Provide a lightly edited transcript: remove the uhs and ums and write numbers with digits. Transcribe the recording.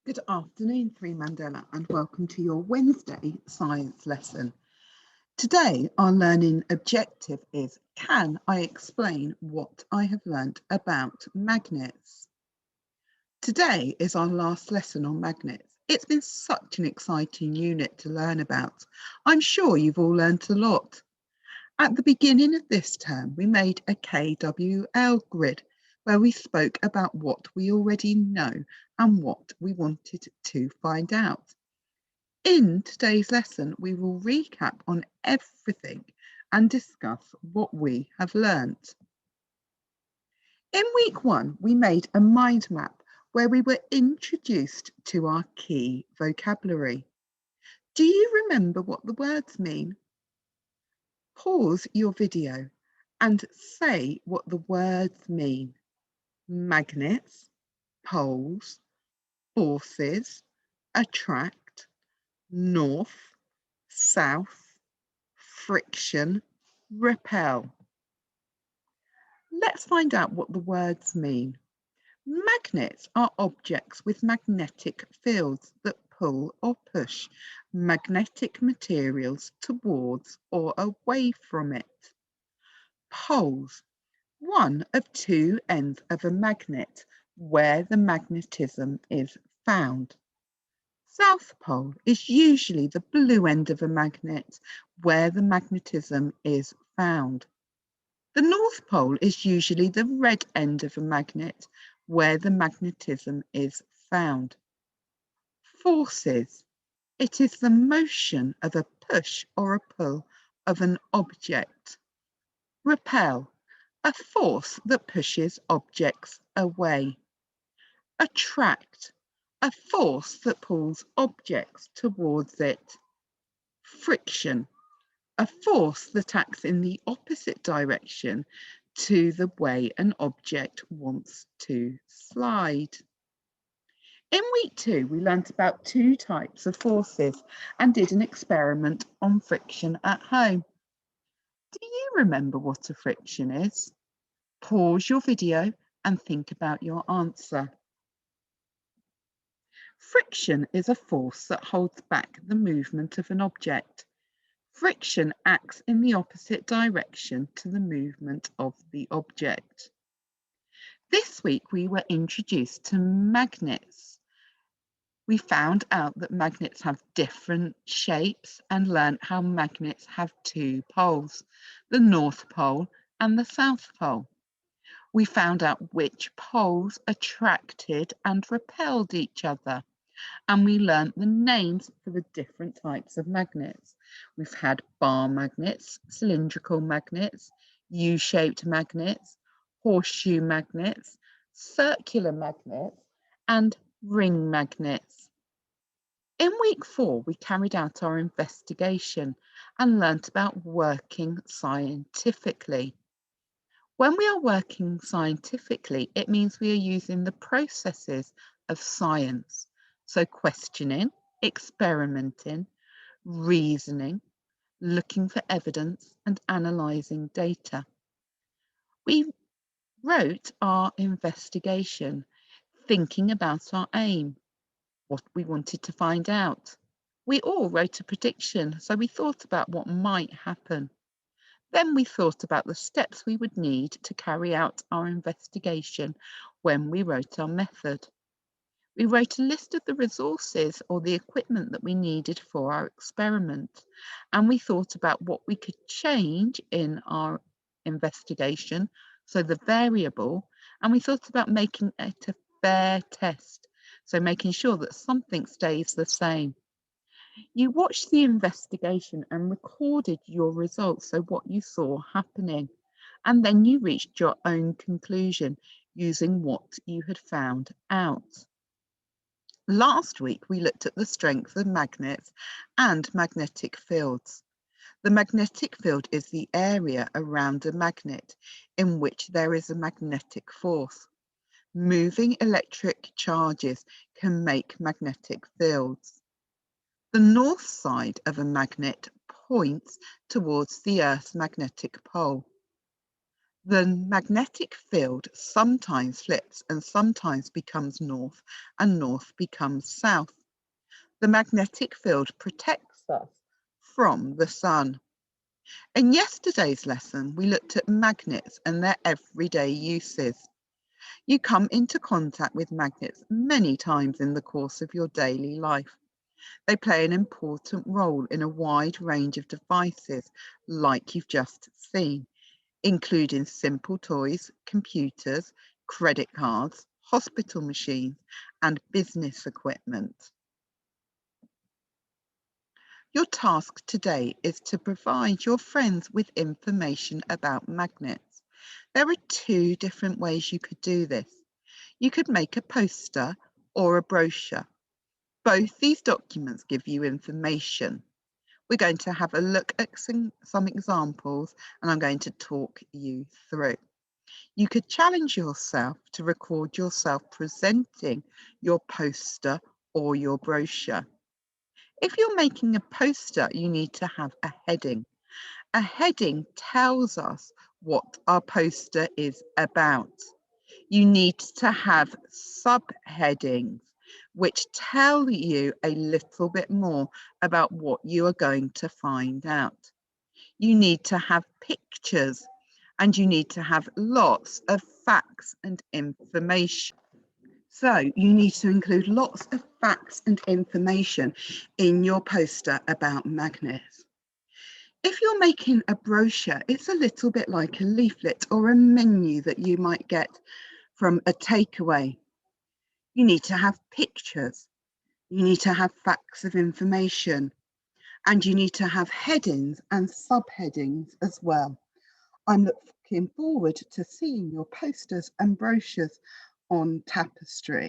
Good afternoon, Mandela, and welcome to your Wednesday science lesson. Today, our learning objective is, can I explain what I have learnt about magnets? Today is our last lesson on magnets. It's been such an exciting unit to learn about. I'm sure you've all learnt a lot. At the beginning of this term, we made a KWL grid where we spoke about what we already know and what we wanted to find out. In today's lesson, we will recap on everything and discuss what we have learnt. In week 1, we made a mind map where we were introduced to our key vocabulary. Do you remember what the words mean? Pause your video and say what the words mean. Magnets, poles, forces, attract, north, south, friction, repel. Let's find out what the words mean. Magnets are objects with magnetic fields that pull or push magnetic materials towards or away from it. Poles, one of two ends of a magnet where the magnetism is found. South pole is usually the blue end of a magnet where the magnetism is found. The North Pole is usually the red end of a magnet where the magnetism is found. Forces. It is the motion of a push or a pull of an object. Repel. A force that pushes objects away. Attract. A force that pulls objects towards it. Friction. A force that acts in the opposite direction to the way an object wants to slide. In week 2, we learnt about 2 types of forces and did an experiment on friction at home. Do you remember what a friction is? Pause your video and think about your answer. Friction is a force that holds back the movement of an object. Friction acts in the opposite direction to the movement of the object. This week we were introduced to magnets. We found out that magnets have different shapes and learnt how magnets have 2 poles, the North Pole and the South Pole. We found out which poles attracted and repelled each other, and we learnt the names for the different types of magnets. We've had bar magnets, cylindrical magnets, U-shaped magnets, horseshoe magnets, circular magnets, and ring magnets. In week 4, we carried out our investigation and learnt about working scientifically. When we are working scientifically, it means we are using the processes of science. So questioning, experimenting, reasoning, looking for evidence and analysing data. We wrote our investigation, thinking about our aim, what we wanted to find out. We all wrote a prediction, so we thought about what might happen. Then we thought about the steps we would need to carry out our investigation when we wrote our method. We wrote a list of the resources or the equipment that we needed for our experiment, and we thought about what we could change in our investigation, so the variable, and we thought about making it a fair test, so making sure that something stays the same. You watched the investigation and recorded your results, so what you saw happening, and then you reached your own conclusion using what you had found out. Last week, we looked at the strength of magnets and magnetic fields. The magnetic field is the area around a magnet in which there is a magnetic force. Moving electric charges can make magnetic fields. The north side of a magnet points towards the Earth's magnetic pole. The magnetic field sometimes flips and sometimes becomes north and north becomes south. The magnetic field protects us from the sun. In yesterday's lesson, we looked at magnets and their everyday uses. You come into contact with magnets many times in the course of your daily life. They play an important role in a wide range of devices, like you've just seen, including simple toys, computers, credit cards, hospital machines, and business equipment. Your task today is to provide your friends with information about magnets. There are two different ways you could do this. You could make a poster or a brochure. Both these documents give you information. We're going to have a look at some examples and I'm going to talk you through. You could challenge yourself to record yourself presenting your poster or your brochure. If you're making a poster, you need to have a heading. A heading tells us what our poster is about. You need to have subheadings, which tell you a little bit more about what you are going to find out. You need to have pictures and you need to have lots of facts and information. So you need to include lots of facts and information in your poster about magnets. If you're making a brochure, it's a little bit like a leaflet or a menu that you might get from a takeaway. You need to have pictures, you need to have facts of information, and you need to have headings and subheadings as well. I'm looking forward to seeing your posters and brochures on Tapestry.